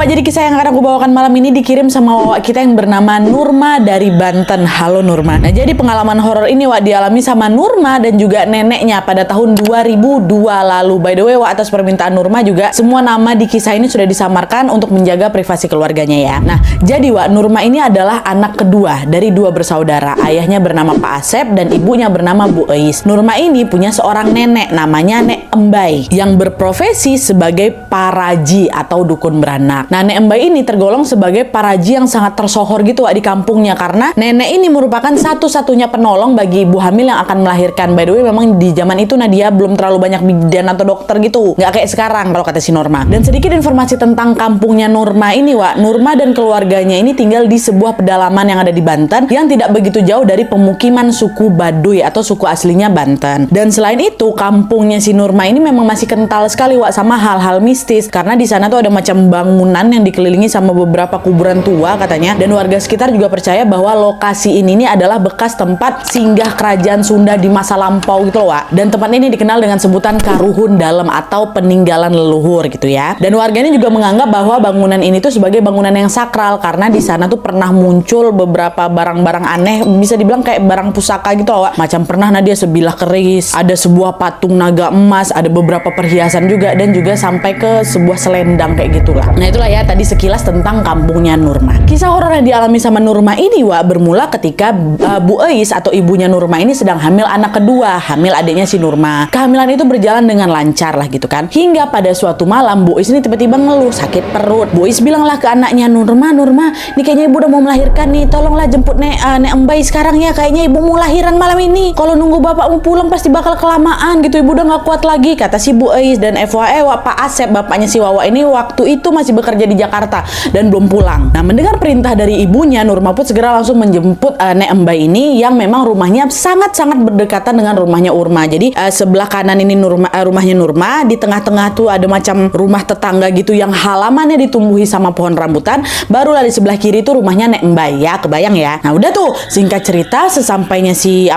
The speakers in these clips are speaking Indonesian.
Wak, jadi kisah yang akan aku bawakan malam ini dikirim sama Wak kita yang bernama Nurma dari Banten. Halo Nurma. Nah, jadi pengalaman horor ini Wak dialami sama Nurma dan juga neneknya pada tahun 2002 lalu. By the way Wak, atas permintaan Nurma juga semua nama di kisah ini sudah disamarkan untuk menjaga privasi keluarganya ya. Nah, jadi Wak, Nurma ini adalah anak kedua dari dua bersaudara. Ayahnya bernama Pak Asep dan ibunya bernama Bu Eis. Nurma ini punya seorang nenek namanya Nek Embai yang berprofesi sebagai paraji atau dukun beranak. Nah, Nek Embai ini tergolong sebagai paraji yang sangat tersohor gitu Wak di kampungnya karena nenek ini merupakan satu-satunya penolong bagi ibu hamil yang akan melahirkan. By the way, memang di zaman itu Nadia belum terlalu banyak bidan atau dokter gitu. Nggak kayak sekarang kalau kata si Nurma. Dan sedikit informasi tentang kampungnya Nurma ini Wak. Nurma dan keluarganya ini tinggal di sebuah pedalaman yang ada di Banten yang tidak begitu jauh dari pemukiman suku Baduy atau suku aslinya Banten. Dan selain itu, kampungnya si Nurma ini memang masih kental sekali Wak sama hal-hal mistis karena di sana tuh ada macam bangunan yang dikelilingi sama beberapa kuburan tua katanya, dan warga sekitar juga percaya bahwa lokasi ini adalah bekas tempat singgah kerajaan Sunda di masa lampau gitu loh Wak. Dan tempat ini dikenal dengan sebutan Karuhun Dalem atau peninggalan leluhur gitu ya. Dan warganya juga menganggap bahwa bangunan ini tuh sebagai bangunan yang sakral karena di sana tuh pernah muncul beberapa barang-barang aneh, bisa dibilang kayak barang pusaka gitu loh Wak. Macam pernah Nadia sebilah keris, ada sebuah patung naga emas, ada beberapa perhiasan juga, dan juga sampai ke sebuah selendang kayak gitulah. Nah, itulah ya tadi sekilas tentang kampungnya Nurma. Kisah horor yang dialami sama Nurma ini Wak bermula ketika Bu Eis atau ibunya Nurma ini sedang hamil anak kedua, hamil adiknya si Nurma. Kehamilan itu berjalan dengan lancar lah gitu kan. Hingga pada suatu malam Bu Eis ini tiba-tiba ngeluh sakit perut. Bu Eis bilanglah ke anaknya, Nurma, ini kayaknya ibu udah mau melahirkan nih. Tolonglah jemput Nek Embai sekarang ya. Kayaknya ibu mau lahiran malam ini. Kalau nunggu bapakmu pulang pasti bakal kelamaan gitu. Ibu udah gak kuat lagi, kata si Bu Eis. Dan FYI Wak, Pak Asep bapaknya si Wawa ini waktu itu masih bekerja di Jakarta dan belum pulang. Nah, mendengar perintah dari ibunya, Nurma pun segera langsung menjemput Nek Embai ini yang memang rumahnya sangat-sangat berdekatan dengan rumahnya Urma. Jadi sebelah kanan ini rumahnya Nurma, di tengah-tengah tuh ada macam rumah tetangga gitu yang halamannya ditumbuhi sama pohon rambutan. Barulah di sebelah kiri tuh rumahnya Nek Embai ya, kebayang ya. Nah, udah tuh singkat cerita sesampainya si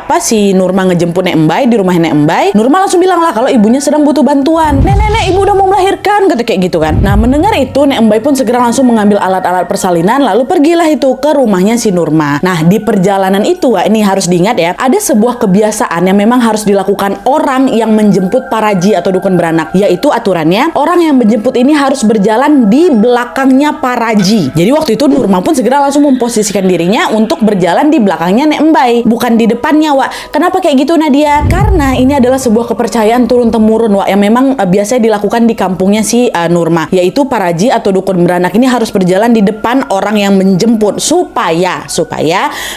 Nurma ngejemput Nek Embai di rumah Nek Embai, Nurma langsung bilang lah kalau ibunya sedang butuh bantuan. Nenek, ibu udah mau melahirkan, kata kayak gitu kan. Nah, mendengar itu Nek Embai pun segera langsung mengambil alat-alat persalinan lalu pergilah itu ke rumahnya si Nurma. Nah, di perjalanan itu Wak, ini harus diingat ya, ada sebuah kebiasaan yang memang harus dilakukan orang yang menjemput paraji atau dukun beranak, yaitu aturannya orang yang menjemput ini harus berjalan di belakangnya paraji. Jadi waktu itu Nurma pun segera langsung memposisikan dirinya untuk berjalan di belakangnya Nek Embai, bukan di depannya Wak. Kenapa kayak gitu Nadia? Karena ini adalah sebuah kepercayaan turun-temurun Wak yang memang biasanya dilakukan di kampungnya si Nurma, yaitu paraji atau dukun beranak ini harus berjalan di depan orang yang menjemput supaya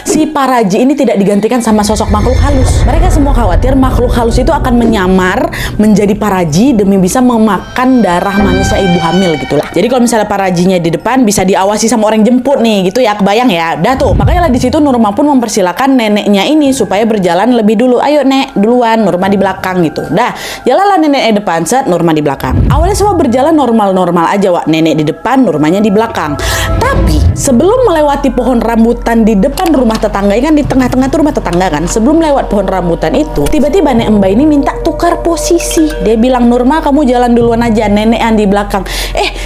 si paraji ini tidak digantikan sama sosok makhluk halus. Mereka semua khawatir makhluk halus itu akan menyamar menjadi paraji demi bisa memakan darah manisnya ibu hamil gitulah. Jadi kalau misalnya parajinya di depan bisa diawasi sama orang jemput nih gitu ya, kebayang ya. Dah tuh, makanya lah di situ Nurma pun mempersilahkan neneknya ini supaya berjalan lebih dulu. Ayo Nek, duluan, Nurma di belakang gitu. Dah, jalanlah neneknya depan, set Nurma di belakang. Awalnya semua berjalan normal-normal aja Wak. Nenek di depan, Nurmanya di belakang. Tapi sebelum melewati pohon rambutan di depan rumah tetangga, kan di tengah-tengah tuh rumah tetangga kan. Sebelum lewat pohon rambutan itu, tiba-tiba Nek Embai ini minta tukar posisi. Dia bilang, Nurma kamu jalan duluan aja, nenek yang di belakang.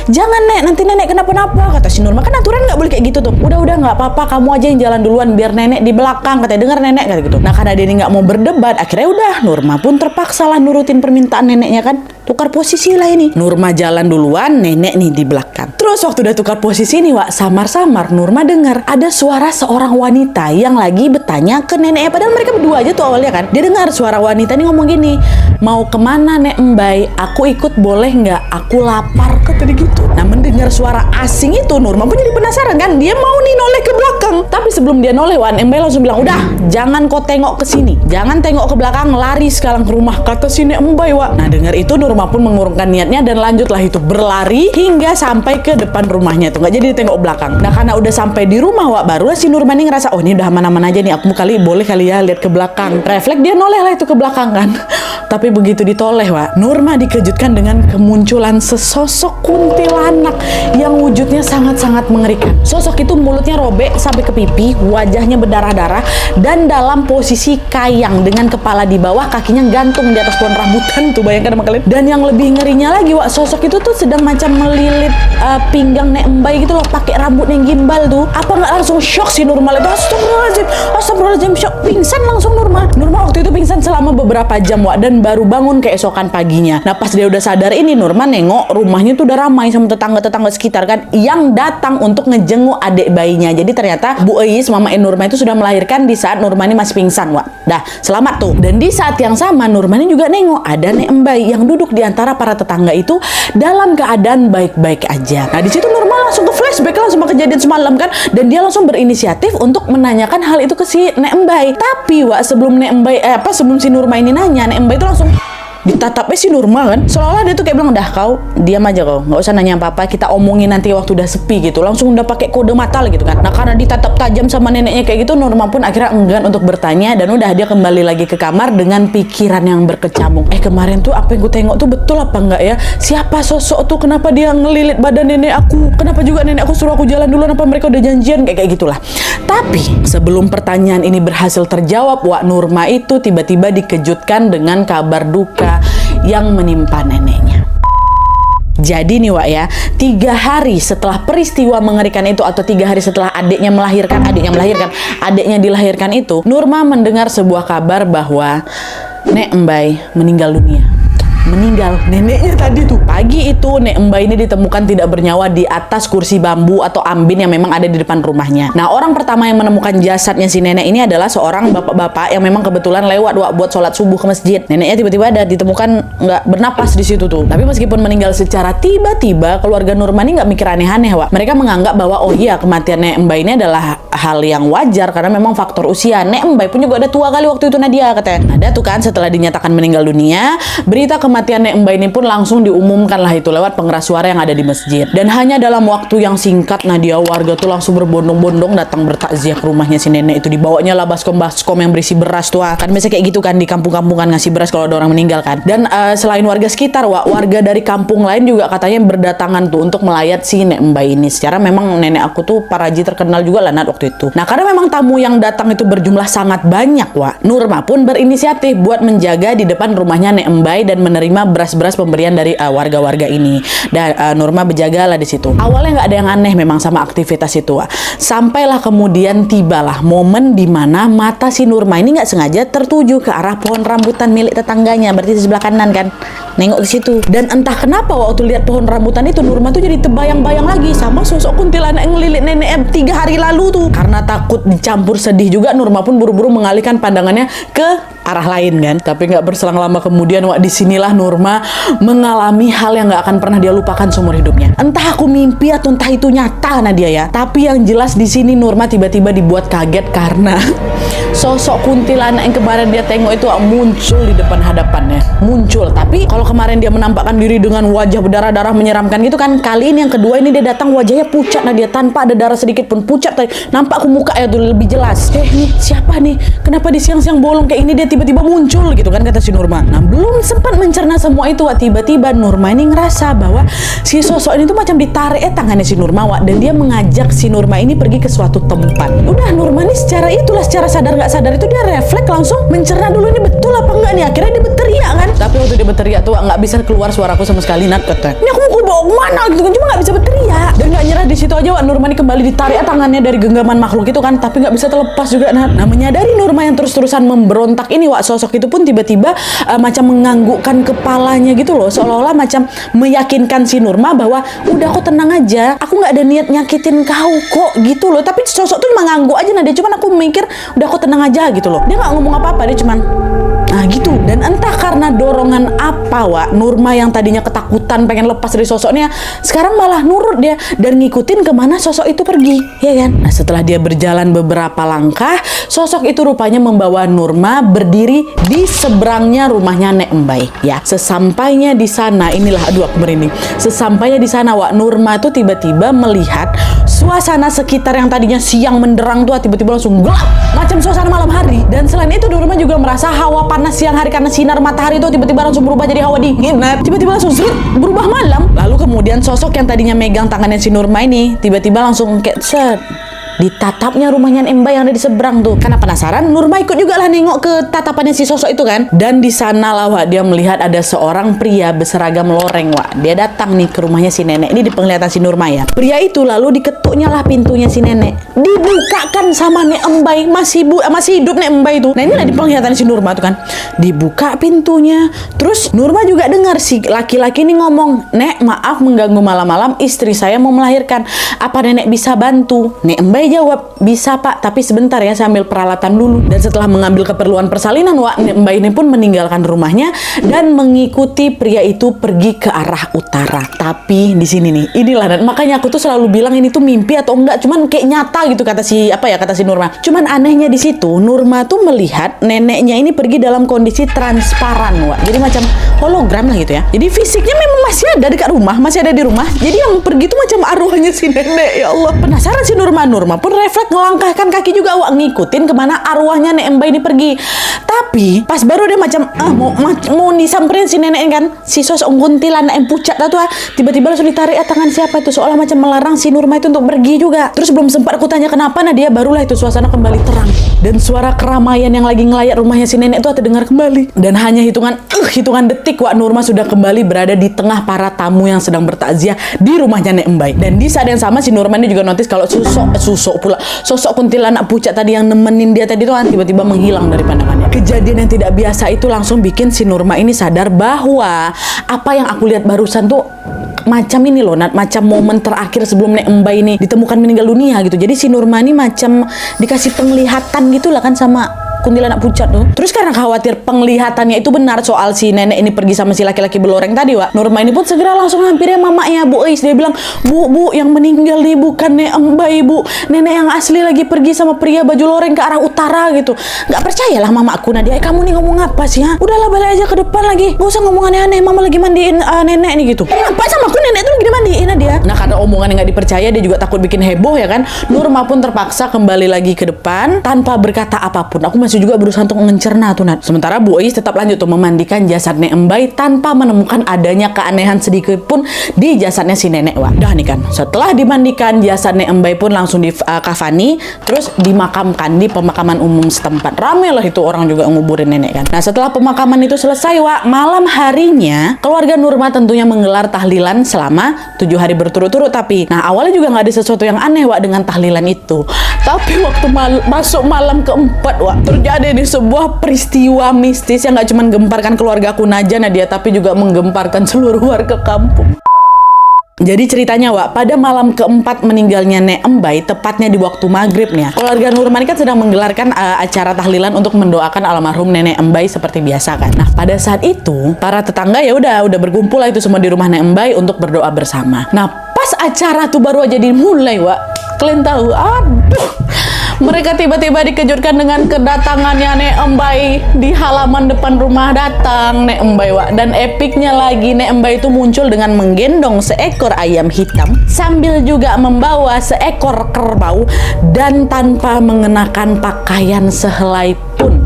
Jangan Nek, nanti nenek kenapa-napa, kata si Nurma. Kan aturan nggak boleh kayak gitu tuh. Udah nggak apa-apa, kamu aja yang jalan duluan biar nenek di belakang, katanya. Dengar nenek, kata gitu. Nah, karena dia ini nggak mau berdebat, akhirnya udah Nurma pun terpaksa lah nurutin permintaan neneknya kan. Tukar posisi lah ini. Nurma jalan duluan, nenek nih di belakang. Terus waktu udah tukar posisi nih Wak, samar-samar Nurma dengar ada suara seorang wanita yang lagi bertanya ke neneknya. Padahal mereka berdua aja tuh awalnya kan. Dia dengar suara wanita nih ngomong gini, mau kemana Nek Embai? Aku ikut boleh nggak? Aku lapar, kata dia gitu. Nah, mendengar suara asing itu Nurma pun jadi penasaran kan. Dia mau nih noleh ke belakang. Tapi sebelum dia noleh Wan, Embai langsung bilang, udah jangan kau tengok ke sini, jangan tengok ke belakang, lari sekarang ke rumah, kata si Nek Embai Wak. Nah, dengar itu Nurma pun mengurungkan niatnya dan lanjutlah itu berlari hingga sampai ke depan rumahnya tuh, nggak jadi tengok belakang. Nah, karena udah sampai di rumah Wak, barulah si Nurma ini ngerasa, oh ini udah aman-aman aja nih, aku boleh kali ya lihat ke belakang. Refleks dia noleh lah itu ke belakang kan. Tapi begitu ditoleh Wak, Nurma dikejutkan dengan kemunculan sesosok kunti kuntilanak yang wujudnya sangat-sangat mengerikan. Sosok itu mulutnya robek sampai ke pipi, wajahnya berdarah-darah, dan dalam posisi kayang dengan kepala di bawah, kakinya gantung di atas pohon rambutan tuh, bayangkan sama kalian. Dan yang lebih ngerinya lagi, Wak, sosok itu tuh sedang macam melilit pinggang Nek Embai gitu loh, pakai rambut yang gimbal tuh. Apa nggak langsung shock si Nurma itu? Astagfirullahaladzim, shock, pingsan langsung Nurma. Nurma waktu itu pingsan selama beberapa jam, Wak, dan baru bangun keesokan paginya. Nah, pas dia udah sadar ini, Nurma nengok rumahnya tuh udah ramai sama tetangga-tetangga sekitar kan, yang datang untuk ngejenguk adik bayinya. Jadi ternyata Bu Eis, mama Nurma itu sudah melahirkan di saat Nurma ini masih pingsan, Wak. Dah, selamat tuh. Dan di saat yang sama, Nurma ini juga nengok ada Nek Embai yang duduk di antara para tetangga itu dalam keadaan baik-baik aja. Nah, di situ Nurma langsung ke flashback langsung ke kejadian semalam kan, dan dia langsung berinisiatif untuk menanyakan hal itu ke si Nek Embai. Tapi, Wak, sebelum Nek Embai sebelum si Nurma ini nanya, Nek Embai itu langsung ditatapnya si Nurma kan, seolah-olah dia tuh kayak bilang, dah kau diam aja, kau nggak usah nanya apa-apa, kita omongin nanti waktu udah sepi gitu. Langsung udah pakai kode mata lah gitu kan. Nah, karena ditatap tajam sama neneknya kayak gitu, Nurma pun akhirnya enggan untuk bertanya, dan udah dia kembali lagi ke kamar dengan pikiran yang berkecamuk. Kemarin tuh apa yang gue tengok tuh betul apa enggak ya? Siapa sosok tuh? Kenapa dia ngelilit badan nenek aku? Kenapa juga nenek aku suruh aku jalan duluan? Apa mereka udah janjian? Kayak gitulah. Tapi sebelum pertanyaan ini berhasil terjawab, Wak, Nurma itu tiba-tiba dikejutkan dengan kabar duka yang menimpa neneknya. Jadi nih, Wak, ya, 3 hari setelah peristiwa mengerikan itu, atau 3 hari setelah adiknya dilahirkan itu, Nurma mendengar sebuah kabar bahwa Nek Embai meninggal dunia. Meninggal neneknya tadi tuh. Pagi itu Nek Embai ini ditemukan tidak bernyawa di atas kursi bambu atau ambin yang memang ada di depan rumahnya. Nah, orang pertama yang menemukan jasadnya si nenek ini adalah seorang bapak-bapak yang memang kebetulan lewat, Wak, buat sholat subuh ke masjid. Neneknya tiba-tiba ada ditemukan nggak bernapas di situ tuh. Tapi meskipun meninggal secara tiba-tiba, keluarga Nurma ini nggak mikir aneh-aneh, Wak. Mereka menganggap bahwa oh iya, kematian Nek Embai ini adalah hal yang wajar karena memang faktor usia. Nek Embai pun juga udah tua kali waktu itu, Nadia katanya. Ada tuh kan, setelah dinyatakan meninggal dunia, berita kematian Nek Embai ini pun langsung diumumkan lah itu lewat pengeras suara yang ada di masjid. Dan hanya dalam waktu yang singkat, Nadia, warga tuh langsung berbondong-bondong datang bertakziah ke rumahnya si nenek itu. Dibawanya lah baskom-baskom yang berisi beras tuh. Kan biasa kayak gitu kan di kampung-kampungan, ngasih beras kalau ada orang meninggal kan. Dan selain warga sekitar, Wak, warga dari kampung lain juga katanya berdatangan tuh untuk melayat si Nek Embai ini. Secara memang nenek aku tuh Pak Raji terkenal juga lah, Nat, waktu itu. Nah, karena memang tamu yang datang itu berjumlah sangat banyak, Wak, Nurma pun berinisiatif buat menjaga di depan rumahnya Nek Embai dan menerima beras-beras pemberian dari warga-warga ini. Dan Nurma berjagalah di situ. Awalnya nggak ada yang aneh memang sama aktivitas itu, Wak. Sampailah kemudian tibalah momen di mana mata si Nurma ini nggak sengaja tertuju ke arah pohon rambutan milik tetangganya, berarti di sebelah kanan kan. Nengok ke situ. Dan entah kenapa waktu lihat pohon rambutan itu, Nurma tuh jadi terbayang-bayang lagi sama sosok kuntilanak yang ngelilit nenek 3 hari lalu tuh. Karena takut dicampur sedih juga, Nurma pun buru-buru mengalihkan pandangannya ke arah lain kan. Tapi nggak berselang lama kemudian, Wak, disinilah Nurma mengalami hal yang nggak akan pernah dia lupakan seumur hidupnya. Entah aku mimpi atau entah itu nyata, Nadia ya. Tapi yang jelas di sini Nurma tiba-tiba dibuat kaget karena sosok kuntilanak yang kemarin dia tengok itu muncul di depan hadapannya. Muncul. Tapi kalau kemarin dia menampakkan diri dengan wajah berdarah-darah menyeramkan gitu kan, kali ini yang kedua ini dia datang wajahnya pucat, Nadia, tanpa ada darah sedikit pun, pucat tadi. Nampak aku muka ya tuh lebih jelas. Nih siapa nih? Kenapa di siang-siang bolong kayak ini dia tiba-tiba muncul gitu kan, kata si Nurma. Nah, belum sempat mencerna semua itu, Wak, tiba-tiba Nurma ini ngerasa bahwa si sosok ini tuh macam ditarik tangannya si Nurma, Wak, dan dia mengajak si Nurma ini pergi ke suatu tempat. Udah Nurma ini secara sadar nggak sadar itu dia refleks langsung mencerna dulu ini betul apa enggak nih. Akhirnya dia berteriak kan. Tapi waktu dia berteriak tuh nggak bisa keluar suaraku sama sekali, Nat, katanya. Ini aku mau bawa kemana gitu kan, cuma nggak bisa berteriak. Dan nggak nyerah di situ aja, Wak, Nurma ini kembali ditarik tangannya dari genggaman makhluk itu kan, tapi nggak bisa terlepas juga, Nat. Nah, menyadari Nurma yang terus-terusan memberontak ini, Wak, sosok itu pun tiba-tiba macam menganggukkan kepalanya gitu loh, seolah-olah macam meyakinkan si Nurma bahwa udah, aku tenang aja, aku nggak ada niat nyakitin kau kok gitu loh. Tapi sosok tuh mengangguk aja, Nadia, cuman aku mikir udah, aku tenang aja gitu loh. Dia nggak ngomong apa-apa, dia cuman gitu. Dan entah karena dorongan apa, Wak, Nurma yang tadinya ketakutan pengen lepas dari sosoknya, sekarang malah nurut dia dan ngikutin kemana sosok itu pergi, ya kan? Nah, setelah dia berjalan beberapa langkah, sosok itu rupanya membawa Nurma berdiri di seberangnya rumahnya Nek Embai. Ya, sesampainya di sana, inilah, aduh aku merinding. Sesampainya di sana, Wak, Nurma tuh tiba-tiba melihat suasana sekitar yang tadinya siang menderang tuh tiba-tiba langsung gelap, macam suasana malam hari. Dan selain itu, Nurma juga merasa hawa panas siang hari karena sinar matahari itu tiba-tiba langsung berubah jadi hawa dingin. Nah, tiba-tiba langsung berubah malam. Lalu kemudian Dan sosok yang tadinya megang tangannya si Nurma ini tiba-tiba langsung kayak set, ditatapnya rumahnya Nek Mbay yang ada di seberang tuh. Karena penasaran, Nurma ikut juga lah nengok ke tatapannya si sosok itu kan. Dan di sana lah Wak, dia melihat ada seorang pria berseragam loreng Wak. Dia datang nih ke rumahnya si nenek. Ini di penglihatan si Nurma ya. Pria itu lalu diketuknya lah pintunya si nenek. Dibukakan sama Nek Mbay, masih hidup Nek Mbay itu. Nah inilah di penglihatan si Nurma tuh kan. Dibuka pintunya. Terus Nurma juga dengar si laki-laki ini ngomong, "Nek, maaf mengganggu malam-malam, istri saya mau melahirkan. Apa nenek bisa bantu?" Nek Mbay jawab, "Bisa Pak, tapi sebentar ya, saya ambil peralatan dulu." Dan setelah mengambil keperluan persalinan Wak, Mbak ini pun meninggalkan rumahnya dan mengikuti pria itu pergi ke arah utara. Tapi di sini nih, inilah, dan makanya aku tuh selalu bilang ini tuh mimpi atau enggak, cuman kayak nyata gitu kata si Nurma. Cuman anehnya di situ, Nurma tuh melihat neneknya ini pergi dalam kondisi transparan Wak. Jadi macam hologram lah gitu ya. Jadi fisiknya memang masih ada dekat rumah, masih ada di rumah. Jadi yang pergi tuh macam arwahnya si nenek. Ya Allah, penasaran si Nurma pun refleks ngelangkahkan kaki juga Wak, ngikutin kemana arwahnya Nek Mbay ini pergi. Tapi pas baru dia macam mau disamperin si nenek kan, si sosok kuntilanak yang pucat tuh tiba-tiba langsung ditarik tangan siapa tuh, seolah macam melarang si Nurma itu untuk pergi juga. Terus belum sempat aku tanya kenapa, nah dia barulah itu suasana kembali terang dan suara keramaian yang lagi ngelayat rumahnya si nenek itu terdengar kembali. Dan hanya hitungan detik Wak, Nurma sudah kembali berada di tengah para tamu yang sedang bertakziah di rumahnya Nek Mbay. Dan di saat yang sama si Nurma ini juga notice kalau sosok kuntilanak pucat tadi yang nemenin dia tadi tuh kan tiba-tiba menghilang dari pandangannya. Kejadian yang tidak biasa itu langsung bikin si Nurma ini sadar bahwa apa yang aku lihat barusan tuh macam ini loh, macam momen terakhir sebelum Nek Mbay ini ditemukan meninggal dunia gitu. Jadi si Nurma ini macam dikasih penglihatan gitu lah kan sama kuntilanak pucat tuh. Terus karena khawatir penglihatannya itu benar soal si nenek ini pergi sama si laki-laki berloreng tadi Wak, Nurma ini pun segera langsung hampirnya mamanya Bu Eis. Dia bilang, Bu, yang meninggal nih bukan Nek Mbay Bu, nenek yang asli lagi pergi sama pria baju loreng ke arah utara gitu. Gak percayalah mamaku. Nadia, kamu nih ngomong apa sih ha? Udahlah balik aja ke depan lagi, gak usah ngomong aneh-aneh, mama lagi mandiin nenek nih gitu. Kenapa sama aku nenek tuh lagi dimandiin Nadia? Nah karena omongan yang gak dipercaya, dia juga takut bikin heboh ya kan. Nurma pun terpaksa kembali lagi ke depan tanpa berkata apapun. Aku masih juga berusaha untuk mencerna tuh Nat. Sementara Bu Ois tetap lanjut tuh memandikan jasad Nek Mbay tanpa menemukan adanya keanehan sedikit pun di jasadnya si nenek Wak. Dah nih kan, setelah dimandikan jasad Nek Mbay pun langsung dikafani, terus dimakamkan di pemakaman umum setempat. Rame lah itu orang juga nguburin nenek kan. Nah setelah pemakaman itu selesai Wak, malam harinya keluarga Nurma tentunya menggelar tahlilan selama 7 hari berturut-turut. Tapi nah awalnya juga nggak ada sesuatu yang aneh Wak dengan tahlilan itu. Tapi waktu masuk malam keempat Wak, terjadi nih sebuah peristiwa mistis yang gak cuma gemparkan keluarga aku Nadia Nadia, tapi juga menggemparkan seluruh warga kampung. Jadi ceritanya Wak, pada malam keempat meninggalnya Nek Mbay, tepatnya di waktu maghrib nih, keluarga Nurma kan sedang menggelarkan acara tahlilan untuk mendoakan almarhum Nenek Mbay seperti biasa kan. Nah pada saat itu para tetangga ya udah berkumpul lah itu semua di rumah Nek Mbay untuk berdoa bersama. Nah pas acara tuh baru aja dimulai Wak, kalian tahu, aduh, mereka tiba-tiba dikejutkan dengan kedatangannya Nek Mbay di halaman depan rumah. Datang Nek Mbay Wak, dan epiknya lagi Nek Mbay itu muncul dengan menggendong seekor ayam hitam sambil juga membawa seekor kerbau dan tanpa mengenakan pakaian sehelai pun.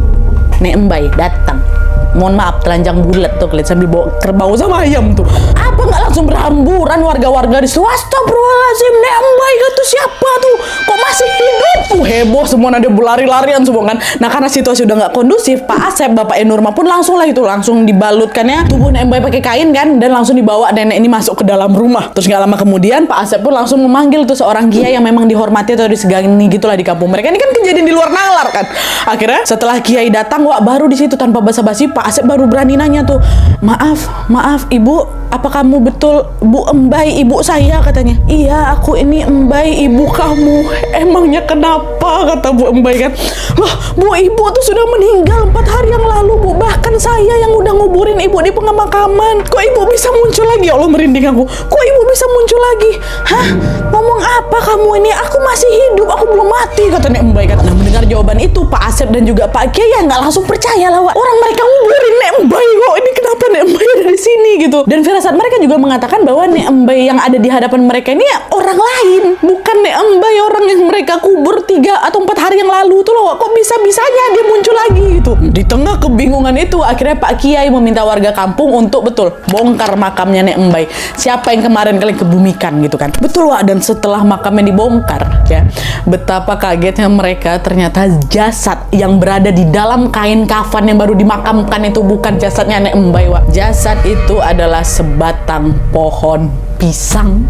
Nek Mbay datang, mohon maaf telanjang bulat tuh kalian, sambil bawa kerbau sama ayam tuh. Apa nggak langsung berhamburan warga-warga di situ? Astagfirullahaladzim, Nek Mbay itu siapa tuh? Kok masih hidup? Heboh semua, ada berlari-larian semua kan. Nah karena situasi udah nggak kondusif, Pak Asep bapak Nurma pun langsung dibalutkannya tubuh Nek Mbay pakai kain kan, dan langsung dibawa nenek ini masuk ke dalam rumah. Terus nggak lama kemudian Pak Asep pun langsung memanggil tuh seorang kiai yang memang dihormati atau disegani gitulah di kampung mereka. Ini kan kejadian di luar nalar kan. Akhirnya setelah kiai datang Wak, baru di situ tanpa basa-basi Pak Asep baru berani nanya tuh, maaf ibu, apa kamu betul Bu Mbay ibu saya? Katanya, iya aku ini Mbay ibu kamu. Emangnya kenapa? Kata Bu Mbay kan, loh Bu, ibu tuh sudah meninggal 4 hari yang lalu Bu, bahkan saya yang udah nguburin ibu di pemakaman. Kok ibu bisa muncul lagi? Ya Allah merinding aku, kok ibu bisa muncul lagi? Hah? Ngomong apa kamu ini? Aku masih hidup, aku belum mati, kata Nek Mbay kan. Nah mendengar jawaban itu Pak Asep dan juga Pak Kiai ya nggak langsung percaya lah Wak. Orang mereka nguburin Nek Mbay kok, ini kenapa Nek Mbay ada di sini gitu. Dan firasat mereka juga mengatakan bahwa Nek Mbay yang ada di hadapan mereka ini ya orang orang lain, bukan Nek Embai orang yang mereka kubur 3 atau 4 hari yang lalu tuh loh. Kok bisa-bisanya dia muncul lagi gitu. Di tengah kebingungan itu akhirnya Pak Kiai meminta warga kampung untuk betul bongkar makamnya Nek Embai. Siapa yang kemarin kalian kebumikan gitu kan. Betul Wak, dan setelah makamnya dibongkar ya, betapa kagetnya mereka, ternyata jasad yang berada di dalam kain kafan yang baru dimakamkan itu bukan jasadnya Nek Embai Wak. Jasad itu adalah sebatang pohon pisang.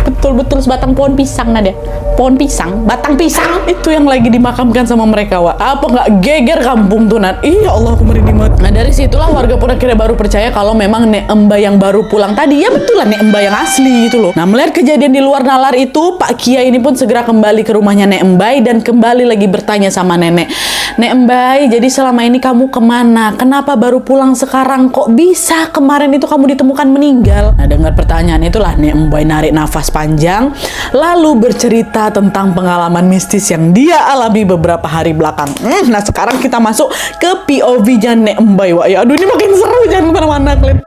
Betul-betul sebatang pohon pisang Nadia. Pohon pisang, batang pisang itu yang lagi dimakamkan sama mereka Wak. Apa nggak geger kampung tuh Nat? Iya Allah, aku merinding banget. Nah dari situlah warga pun akhirnya baru percaya kalau memang Nek Embai yang baru pulang tadi ya betulan Nek Embai yang asli gitu loh. Nah melihat kejadian di luar nalar itu, Pak Kiai ini pun segera kembali ke rumahnya Nek Embai dan kembali lagi bertanya sama nenek. Nek Embai, jadi selama ini kamu kemana? Kenapa baru pulang sekarang? Kok bisa kemarin itu kamu ditemukan meninggal? Nah dengar pertanyaan itulah Nek Embai narik nafas panjang lalu bercerita tentang pengalaman mistis yang dia alami beberapa hari belakang. Nah sekarang kita masuk ke POV-nya Nek Embai Wak. Ya aduh ini makin seru, jangan kemana-mana kalian.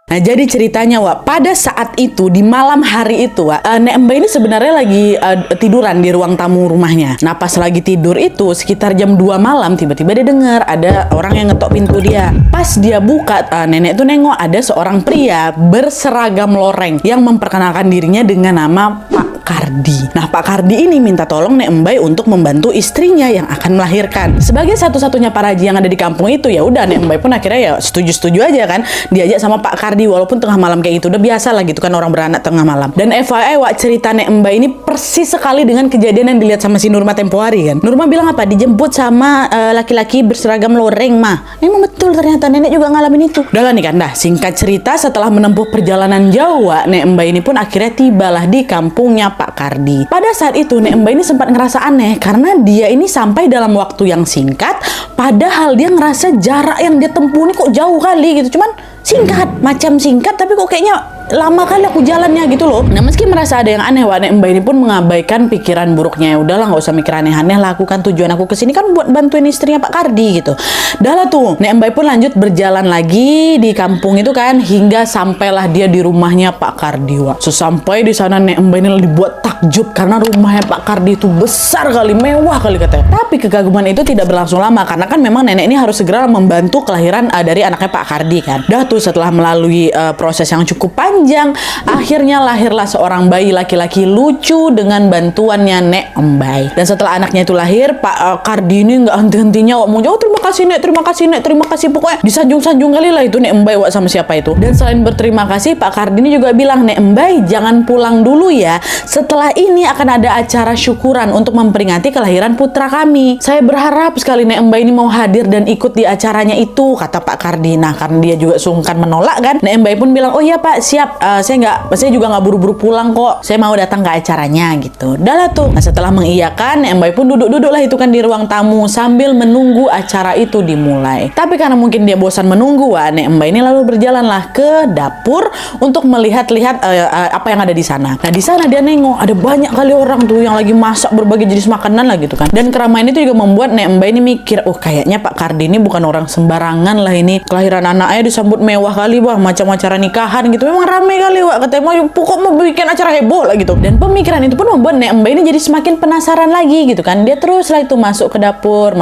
Nah jadi ceritanya Wak, pada saat itu di malam hari itu Wak, Nek Embai ini sebenarnya lagi tiduran di ruang tamu rumahnya. Nah pas lagi tidur itu sekitar jam 2 malam tiba-tiba dia dengar ada orang yang ngetok pintu dia. Pas dia buka, nenek tuh nengok ada seorang pria berseragam loreng yang memperkenalkan dirinya dengan nama Pak Kardi. Nah Pak Kardi ini minta tolong Nek Embai untuk membantu istrinya yang akan melahirkan. Sebagai satu-satunya paraji yang ada di kampung itu, ya udah Nek Embai pun akhirnya ya setuju-setuju aja kan, diajak sama Pak Kardi walaupun tengah malam kayak gitu. Udah biasa lah gitu kan orang beranak tengah malam. Dan FYI Wak, cerita Nek Embai ini persis sekali dengan kejadian yang dilihat sama si Nurma tempo hari kan. Nurma bilang apa? Dijemput sama laki-laki berseragam loreng mah. Emang betul ternyata nenek juga ngalamin itu. Udah lah nih kan, dah singkat cerita setelah menempuh perjalanan jauh Wak, Nek Embai ini pun akhirnya tibalah di kampungnya Pak Kardi. Pada saat itu Nek Embai ini sempat ngerasa aneh karena dia ini sampai dalam waktu yang singkat, padahal dia ngerasa jarak yang dia tempuh ini kok jauh kali gitu. Cuman singkat, macam singkat tapi kok kayaknya lama kali aku jalannya gitu loh. Nah meski merasa ada yang aneh Wak, Nek Embai ini pun mengabaikan pikiran buruknya. Ya udahlah nggak usah mikir aneh-aneh lah, aku kan tujuan aku kesini kan buat bantuin istrinya Pak Kardi gitu. Dah lah tuh Nek Embai pun lanjut berjalan lagi di kampung itu kan hingga sampailah dia di rumahnya Pak Kardi Wak. Sesampai di sana Nek Embai ini dibuat takjub karena rumahnya Pak Kardi itu besar kali, mewah kali katanya. Tapi kekaguman itu tidak berlangsung lama karena kan memang nenek ini harus segera membantu kelahiran dari anaknya Pak Kardi kan. Dah tuh setelah melalui proses yang cukup panjang, akhirnya lahirlah seorang bayi laki-laki lucu dengan bantuannya Nek Embai. Dan setelah anaknya itu lahir, Pak Kardi ini nggak henti-hentinya mau jauh, terima kasih Nek, terima kasih Nek, terima kasih, pokoknya disanjung-sanjung kali lah itu Nek Embai Wak sama siapa itu. Dan selain berterima kasih, Pak Kardi ini juga bilang, Nek Embai jangan pulang dulu ya, setelah ini akan ada acara syukuran untuk memperingati kelahiran putra kami. Saya berharap sekali Nek Embai ini mau hadir dan ikut di acaranya itu, kata Pak Kardi. Nah karena dia juga sungkan menolak kan, Nek Embai pun bilang, oh iya Pak siap, saya juga nggak buru-buru pulang kok, saya mau datang ke acaranya gitu. Udah lah tuh. Nah setelah mengiyakan, Nek Embai pun duduk-duduk lah itu kan di ruang tamu sambil menunggu acara itu dimulai. Tapi karena mungkin dia bosan menunggu, Nek Embai ini lalu berjalanlah ke dapur untuk melihat-lihat apa yang ada di sana. Nah di sana dia nengok ada banyak kali orang tuh yang lagi masak berbagai jenis makanan lah gitu kan. Dan keramaian itu juga membuat Nek Embai ini mikir, oh kayaknya Pak Kardi ini bukan orang sembarangan lah ini. Kelahiran anaknya disambut mewah kali wah, macam acara nikahan gitu. Memang rame kali Wak, katanya mau pokok mau bikin acara heboh lah gitu. Dan pemikiran itu pun membuat Nek Embai ini jadi semakin penasaran lagi gitu kan. Dia terus lah itu masuk ke dapur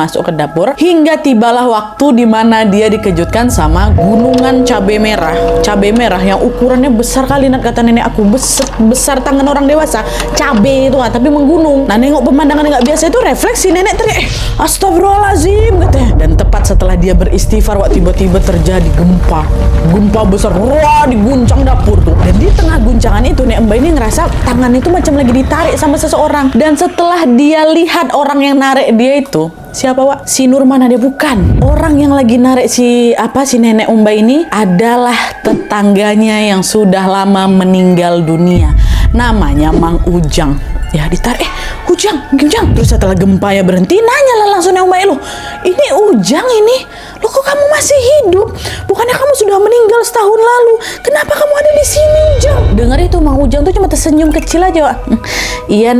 hingga tibalah waktu di mana dia dikejutkan sama gunungan cabai merah yang ukurannya besar kali Nat, kata nenek aku, besar tangan orang dewasa. Cabai itu tapi menggunung. Nah nengok pemandangan yang nggak biasa itu refleksi nenek teriak, astagfirullahaladzim katanya. Dan tepat setelah dia beristighfar Wak, tiba-tiba terjadi gempa besar, wah diguncang dapur tuh. Dan di tengah guncangan itu Nek Embai ini ngerasa tangan itu macam lagi ditarik sama seseorang. Dan setelah dia lihat orang yang narik dia itu siapa Wak? Si Nurma. Dia bukan. Orang yang lagi narik si Nenek Embai ini adalah tetangganya yang sudah lama meninggal dunia. Namanya Mang Ujang. Ya ditarik, Ujang. Terus setelah gempa ya berhenti, nanya lah langsung Nek Embai, loh ini Ujang ini, loh kok kamu masih hidup? Bukannya kamu sudah meninggal setahun lalu? Kenapa kamu ada di sini Ujang? Dengar itu Mang Ujang tuh cuma tersenyum kecil aja Wak. Iya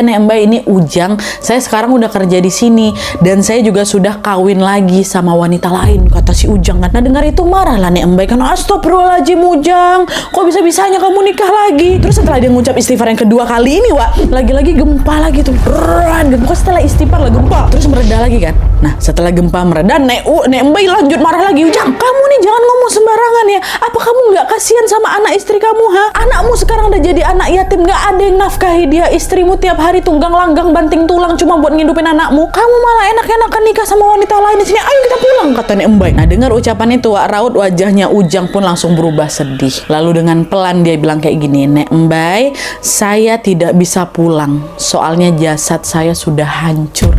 nek, Mbak, ini Ujang. Saya sekarang udah kerja di sini dan saya juga sudah kawin lagi sama wanita lain, kata si Ujang kan. Nah dengar itu marah lah nek Mbak kan, astagfirullahaladzim Ujang, kok bisa-bisanya kamu nikah lagi? Terus setelah dia ngucap istighfar yang kedua kali ini, Wak, lagi-lagi gempa lagi tuh. Gempa setelah istighfar lah gempa, terus mereda lagi kan. Nah setelah gempa mereda, nek Mbak lanjut marah lagi. Ujang, kamu nih jangan ngomong sembarangan ya. Apa kamu nggak kasihan sama anak istri kamu, ha? Anakmu sekarang udah jadi anak yatim, nggak ada yang nafkahi dia. Istrimu tiap hari tunggang langgang banting tulang cuma buat ngidupin anakmu. Kamu malah enak-enakan nikah sama wanita lain di sini. Ayo kita pulang, kata Nek Mbay. Nah dengar ucapan itu, Wak, raut wajahnya Ujang pun langsung berubah sedih. Lalu dengan pelan dia bilang kayak gini, Nek Mbay, saya tidak bisa pulang. Soalnya jasad saya sudah hancur.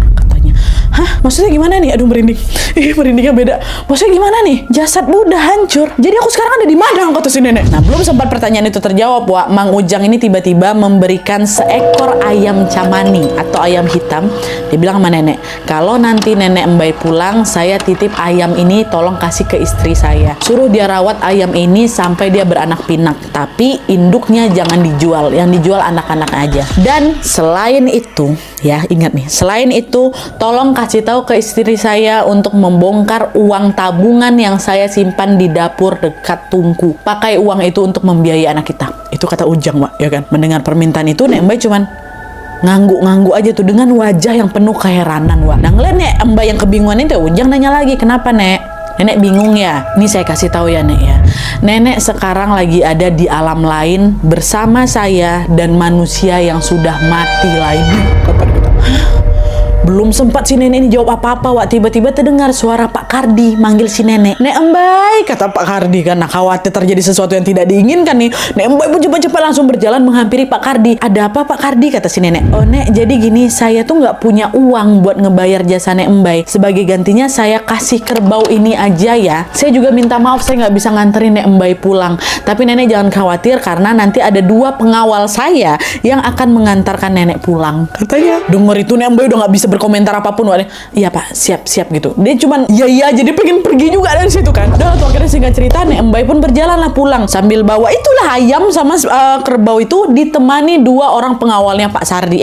Hah? Maksudnya gimana nih? Aduh merinding. Merindingnya beda. Maksudnya gimana nih? Jasadmu udah hancur. Jadi aku sekarang ada di mana? Kata si nenek. Nah belum sempat pertanyaan itu terjawab, Wak, Mang Ujang ini tiba-tiba memberikan seekor ayam camani atau ayam hitam. Dia bilang sama nenek, kalau nanti nenek Mbay pulang, saya titip ayam ini tolong kasih ke istri saya. Suruh dia rawat ayam ini sampai dia beranak pinak. Tapi induknya jangan dijual. Yang dijual anak-anak aja. Dan selain itu, ya ingat nih, selain itu tolong kasih tahu ke istri saya untuk membongkar uang tabungan yang saya simpan di dapur dekat tungku. Pakai uang itu untuk membiayai anak kita. Itu kata Ujang, Wak, ya kan. Mendengar permintaan itu, Nek Mbay cuman ngangguk-ngangguk aja tuh dengan wajah yang penuh keheranan, Wak. Nah ngeliat Nek Mbay yang kebingungan itu, Ujang nanya lagi, kenapa Nek? Nenek bingung ya? Ini saya kasih tahu ya Nek ya. Nenek sekarang lagi ada di alam lain bersama saya dan manusia yang sudah mati lainnya. Belum sempat si nenek ini jawab apa-apa, Wak, tiba-tiba terdengar suara Pak Kardi manggil si nenek. Nek Mbay, kata Pak Kardi kan. Nah khawatir terjadi sesuatu yang tidak diinginkan nih. Nek Mbay pun cepat-cepat langsung berjalan menghampiri Pak Kardi. Ada apa Pak Kardi? Kata si nenek. Oh Nek, jadi gini, saya tuh nggak punya uang buat ngebayar jasa Nek Mbay. Sebagai gantinya saya kasih kerbau ini aja ya. Saya juga minta maaf saya nggak bisa nganterin Nek Mbay pulang. Tapi nenek jangan khawatir karena nanti ada 2 pengawal saya yang akan mengantarkan nenek pulang. Katanya. Dengar itu Nek Mbay udah nggak bisa berkomentar apapun, Wak. Iya Pak, siap-siap gitu. Dia cuman iya jadi pengen pergi juga dari situ kan. Udah tuh akhirnya singkat cerita Nek Mbay pun berjalanlah pulang sambil bawa itulah ayam sama kerbau itu ditemani 2 orang pengawalnya Pak Kardi.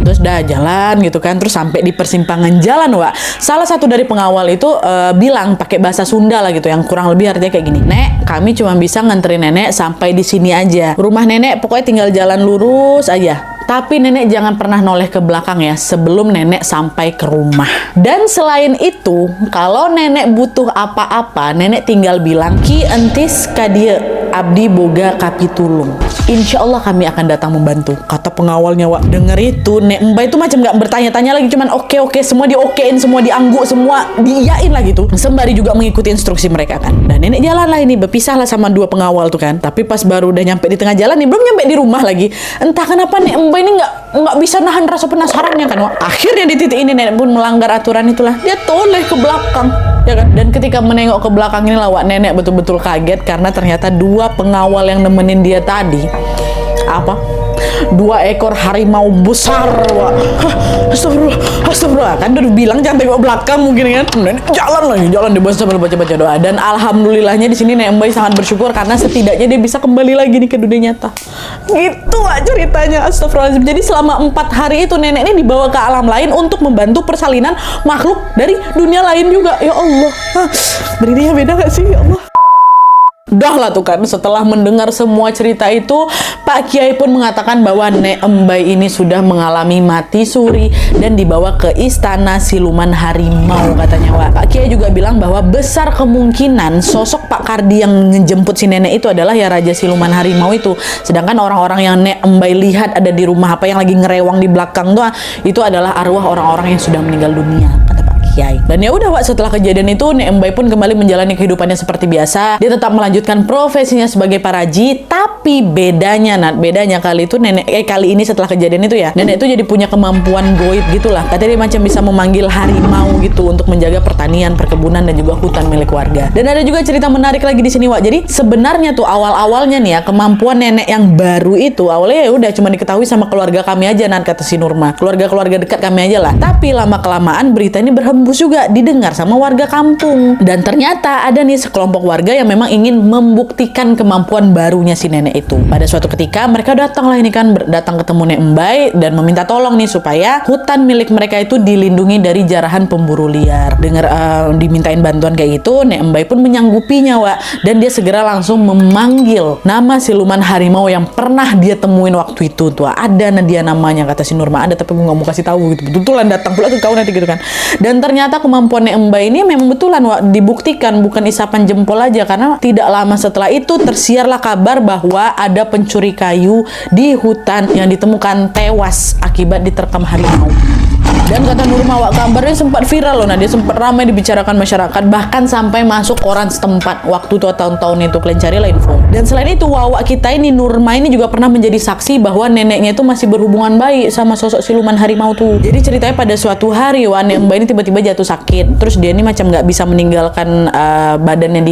Terus dah jalan gitu kan. Terus sampai di persimpangan jalan, Wak. Salah satu dari pengawal itu bilang pakai bahasa Sunda lah gitu yang kurang lebih artinya kayak gini. Nek, kami cuma bisa nganterin nenek sampai di sini aja. Rumah nenek pokoknya tinggal jalan lurus aja. Tapi nenek jangan pernah noleh ke belakang ya sebelum nenek sampai ke rumah. Dan selain itu, kalau nenek butuh apa-apa, nenek tinggal bilang, Ki entis kadia abdi boga kapitulung. Insya Allah kami akan datang membantu, kata pengawalnya, Wak. Dengar itu, Nek Mbay itu macam nggak bertanya-tanya lagi, cuman oke, semua diokein, semua diangguk, semua diiyain lah gitu. Sembari juga mengikuti instruksi mereka kan. Dan nenek jalan lah ini, berpisah lah sama 2 pengawal tuh kan. Tapi pas baru udah nyampe di tengah jalan nih, belum nyampe di rumah lagi. Entah kenapa Nek Mbay ini nggak bisa nahan rasa penasarannya kan, Wak. Akhirnya di titik ini nenek pun melanggar aturan itulah. Dia toleh ke belakang, ya kan. Dan ketika menengok ke belakang ini lah, Wak, nenek betul-betul kaget karena ternyata 2 pengawal yang nemenin dia tadi 2 ekor harimau besar, Wak. Astagfirullah. Kan udah bilang jangan tengok belakang mungkin kan. Nenek jalan di bawah sambil baca-baca doa. Dan alhamdulillahnya di sini Nek Mbay sangat bersyukur karena setidaknya dia bisa kembali lagi nih ke dunia nyata. Gitu, Wak, ceritanya. Astagfirullahaladzim. Jadi selama 4 hari itu nenek ini dibawa ke alam lain untuk membantu persalinan makhluk dari dunia lain juga. Ya Allah. Merindingnya beda gak sih? Ya Allah. Udah lah tuh kan, setelah mendengar semua cerita itu, Pak Kiai pun mengatakan bahwa Nek Mbay ini sudah mengalami mati suri dan dibawa ke istana siluman harimau katanya, Wak. Pak Kiai juga bilang bahwa besar kemungkinan sosok Pak Kardi yang ngejemput si nenek itu adalah ya Raja Siluman Harimau itu. Sedangkan orang-orang yang Nek Mbay lihat ada di rumah apa yang lagi ngerewang di belakang tuh, itu adalah arwah orang-orang yang sudah meninggal dunia, kata Pak Kiai. Dan ya udah, Wak, setelah kejadian itu Nek Mbay pun kembali menjalani kehidupannya seperti biasa. Dia tetap melanjutkan profesinya sebagai paraji, tapi bedanya kali itu kali ini setelah kejadian itu ya, nenek itu jadi punya kemampuan goib gitulah. Katanya dia macam bisa memanggil harimau gitu untuk menjaga pertanian, perkebunan dan juga hutan milik warga. Dan ada juga cerita menarik lagi di sini, Wak. Jadi sebenarnya tuh awal-awalnya nih ya, kemampuan nenek yang baru itu awalnya ya udah cuma diketahui sama keluarga kami aja, kata si Nurma. Keluarga dekat kami aja lah. Tapi lama kelamaan berita ini berhembus juga didengar sama warga kampung. Dan ternyata ada nih sekelompok warga yang memang ingin membuktikan kemampuan barunya si nenek nenek itu. Pada suatu ketika mereka datang lah ini kan, datang ketemu Nek Embai dan meminta tolong nih supaya hutan milik mereka itu dilindungi dari jarahan pemburu liar. Dengar dimintain bantuan kayak gitu, Nek Embai pun menyanggupinya, Wak. Dan dia segera langsung memanggil nama siluman harimau yang pernah dia temuin waktu itu tuh. Ada dia namanya, kata si Nurma, ada tapi gue nggak mau kasih tahu gitu. Betulan datang pula ke kau nanti gitu kan. Dan ternyata kemampuan Nek Embai ini memang betulan, Wak, dibuktikan, bukan isapan jempol aja, karena tidak lama setelah itu tersiarlah kabar bahwa ada pencuri kayu di hutan yang ditemukan tewas akibat diterkam harimau. Dan kata Nurma, Wak, kabarnya sempat viral loh. Nah, dia sempat ramai dibicarakan masyarakat, bahkan sampai masuk koran setempat waktu tuh tahun-tahun itu. Kalian carilah info. Dan selain itu, Wak kita ini, Nurma ini juga pernah menjadi saksi bahwa neneknya itu masih berhubungan baik sama sosok siluman harimau tuh. Jadi ceritanya pada suatu hari, Wak, Nek Embai ini tiba-tiba jatuh sakit. Terus dia ini macam nggak bisa meninggalkan badannya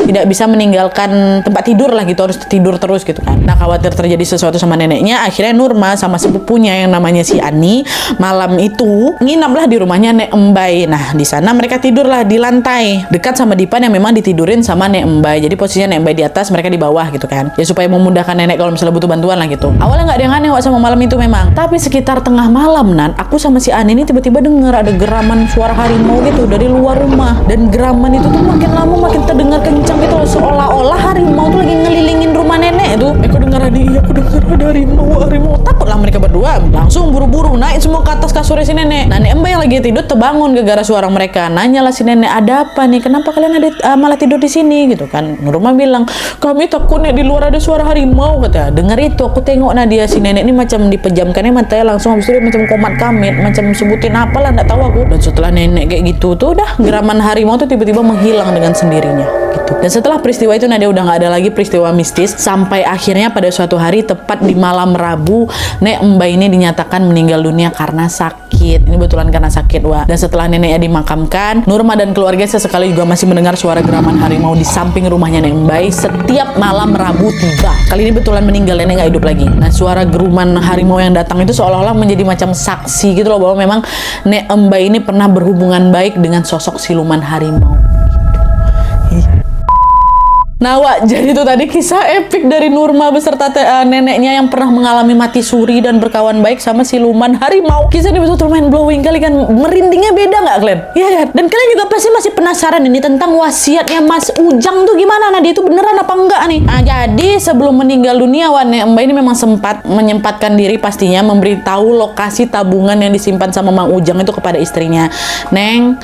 tidak bisa meninggalkan tempat tidur lah gitu, harus tidur terus gitu kan. Nah, khawatir terjadi sesuatu sama neneknya, akhirnya Nurma sama sepupunya yang namanya si Ani malam itu nginaplah di rumahnya Nek Embai. Nah, di sana mereka tidurlah di lantai dekat sama dipan yang memang ditidurin sama Nek Embai. Jadi posisinya Nek Embai di atas, mereka di bawah gitu kan. Ya supaya memudahkan nenek kalau misalnya butuh bantuan lah gitu. Awalnya nggak ada yang aneh, Wak, sama malam itu memang. Tapi sekitar tengah malam, Nan, aku sama si Ani ini tiba-tiba dengar ada geraman suara harimau gitu dari luar rumah. Dan geraman itu tuh makin lama makin terdengar kencang gitu loh, seolah-olah harimau tuh lagi ngelilingin rumah nenek itu. Aku dengar aku dengar ada harimau. Takutlah mereka berdua, langsung buru-buru naik semua ke atas kasurnya si nenek. Nah, Nek Embai yang lagi tidur terbangun gara-gara suara mereka. Nanyalah si nenek, ada apa nih? Kenapa kalian malah tidur di sini gitu kan? Nurma bilang, kami takut nih di luar ada suara harimau, kata. Dengar itu, aku tengok Nadia, si nenek ini macam dipejamkannya matanya langsung, habis itu dia macam komat kamit, macam sebutin apalah nggak tahu aku. Dan setelah nenek kayak gitu tuh udah geraman harimau tuh tiba-tiba menghilang dengan sendirinya gitu. Dan setelah peristiwa itu Nadia udah nggak ada lagi peristiwa mistis, sampai akhirnya pada suatu hari tepat di malam Rabu, Nek Embai ini dinyatakan meninggal dunia karena sakit. Ini betulan karena sakit, Wak. Dan setelah neneknya dimakamkan, Nurma dan keluarga sesekali juga masih mendengar suara geraman harimau di samping rumahnya Nek Embai setiap malam Rabu tiba. Kali ini betulan meninggal, nenek nggak hidup lagi. Nah, suara geruman harimau yang datang itu seolah-olah menjadi macam saksi gitu loh, bahwa memang Nek Embai ini pernah berhubungan baik dengan sosok siluman harimau. Nah, Wak, jadi itu tadi kisah epik dari Nurma beserta neneknya yang pernah mengalami mati suri dan berkawan baik sama siluman harimau. Kisah ini betul-betul mind blowing kali kan, merindingnya beda nggak kalian? Iya kan? Dan kalian juga pasti masih penasaran ini tentang wasiatnya Mas Ujang tuh gimana? Nah, dia itu beneran apa enggak nih? Nah, jadi sebelum meninggal dunia, Wak, Nek Embai ini memang sempat menyempatkan diri pastinya memberitahu lokasi tabungan yang disimpan sama Mang Ujang itu kepada istrinya. Neng,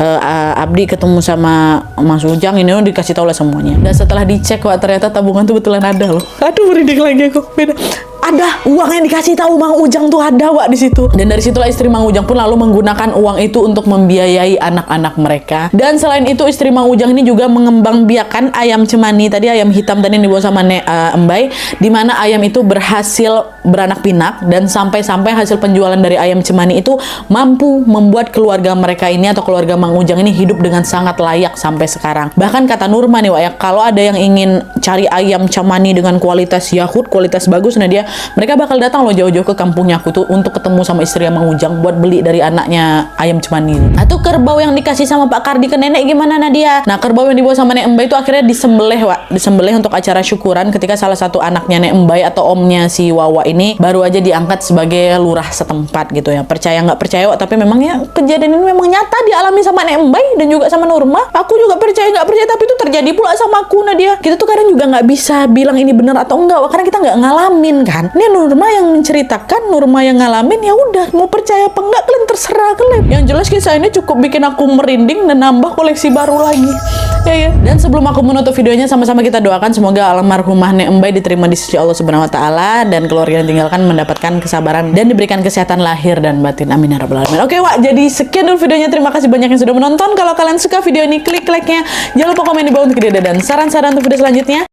Abdi ketemu sama Mas Ujang, ini dikasih tahu lah semuanya. Dan setelah dicek, Wak, ternyata tabungan tuh betulan ada loh. Aduh, merinding lagi aku. Beda. Ada uang yang dikasih tahu Mang Ujang tuh ada, Wak, di situ. Dan dari situlah istri Mang Ujang pun lalu menggunakan uang itu untuk membiayai anak-anak mereka. Dan selain itu istri Mang Ujang ini juga mengembangbiakan ayam cemani tadi, ayam hitam tadi yang dibawa sama Nek Embai, di mana ayam itu berhasil beranak pinak dan sampai-sampai hasil penjualan dari ayam cemani itu mampu membuat keluarga mereka ini atau keluarga Mang Ujang ini hidup dengan sangat layak sampai sekarang. Bahkan kata Nurma nih, Wak, ya, kalau ada yang ingin cari ayam cemani dengan kualitas Yahut, kualitas bagus, nah mereka bakal datang loh jauh-jauh ke kampungnya aku tuh untuk ketemu sama istri Mang Ujang buat beli dari anaknya ayam cemani. Atau kerbau yang dikasih sama Pak Kardi ke nenek gimana, Nadia? Nah, kerbau yang dibawa sama Nek Embai itu akhirnya disembelih, Wak. Disembelih untuk acara syukuran ketika salah satu anaknya Nek Embai atau omnya si Wawa ini baru aja diangkat sebagai lurah setempat gitu ya. Percaya nggak percaya, Wak, tapi memang ya kejadian ini memang nyata dialami sama Nek Embai dan juga sama Nurma. Aku juga percaya nggak percaya, tapi itu terjadi pula sama aku, Nadia. Kita tuh kadang juga nggak bisa bilang ini benar atau enggak, Wak, karena kita nggak ngalamin kan. Ini Nurma yang menceritakan, Nurma yang ngalamin, ya udah, mau percaya apa enggak kalian terserah kalian. Yang jelas kisah ini cukup bikin aku merinding dan nambah koleksi baru lagi. Ya. Dan sebelum aku menutup videonya, sama-sama kita doakan semoga almarhumah Nek Embai diterima di sisi Allah Subhanahu wa taala dan keluarga yang ditinggalkan mendapatkan kesabaran dan diberikan kesehatan lahir dan batin. Amin ya rabbal alamin. Oke, Wak, jadi sekian dulu videonya. Terima kasih banyak yang sudah menonton. Kalau kalian suka video ini, klik like-nya. Jangan lupa komen di bawah untuk ide dan saran-saran untuk video selanjutnya.